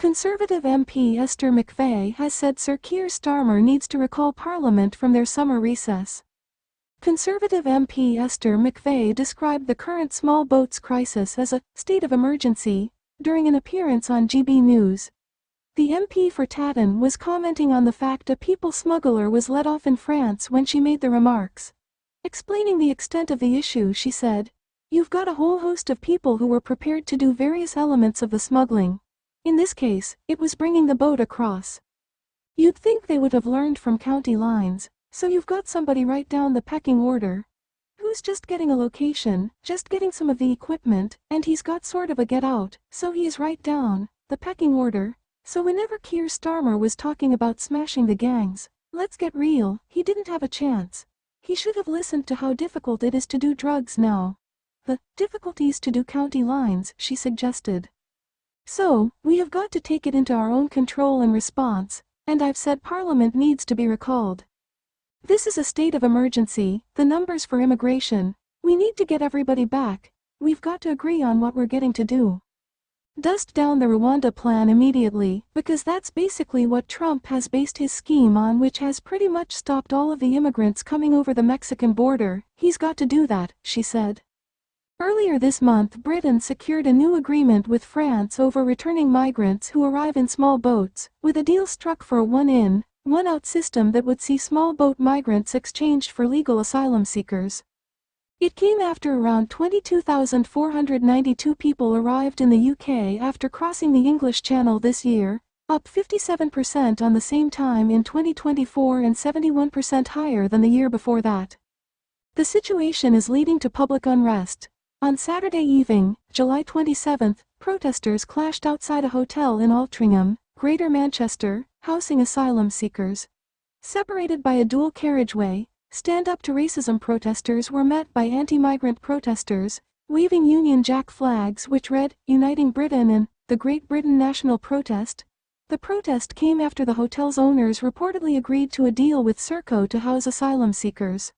Conservative MP Esther McVey has said Sir Keir Starmer needs to recall Parliament from their summer recess. Conservative MP Esther McVey described the current small boats crisis as a state of emergency during an appearance on GB News. The MP for Taden was commenting on the fact a people smuggler was let off in France when she made the remarks. Explaining the extent of the issue, she said, "You've got a whole host of people who were prepared to do various elements of the smuggling. In this case, it was bringing the boat across. You'd think they would have learned from county lines, so you've got somebody write down the pecking order. Who's just getting a location, just getting some of the equipment, and he's got sort of a get out, so he is write down the pecking order. So whenever Keir Starmer was talking about smashing the gangs, let's get real, he didn't have a chance. He should have listened to how difficult it is to do drugs now. The difficulties to do county lines," she suggested. "So, we have got to take it into our own control and response, and I've said Parliament needs to be recalled. This is a state of emergency, the numbers for immigration, we need to get everybody back, we've got to agree on what we're getting to do. Dust down the Rwanda plan immediately, because that's basically what Trump has based his scheme on, which has pretty much stopped all of the immigrants coming over the Mexican border. He's got to do that," she said. Earlier this month, Britain secured a new agreement with France over returning migrants who arrive in small boats, with a deal struck for a one-in, one-out system that would see small boat migrants exchanged for legal asylum seekers. It came after around 22,492 people arrived in the UK after crossing the English Channel this year, up 57% on the same time in 2024 and 71% higher than the year before that. The situation is leading to public unrest. On Saturday evening, July 27, protesters clashed outside a hotel in Altrincham, Greater Manchester, housing asylum seekers. Separated by a dual carriageway, Stand Up to Racism protesters were met by anti-migrant protesters, waving Union Jack flags which read, "Uniting Britain" and "The Great Britain National Protest." The protest came after the hotel's owners reportedly agreed to a deal with Serco to house asylum seekers.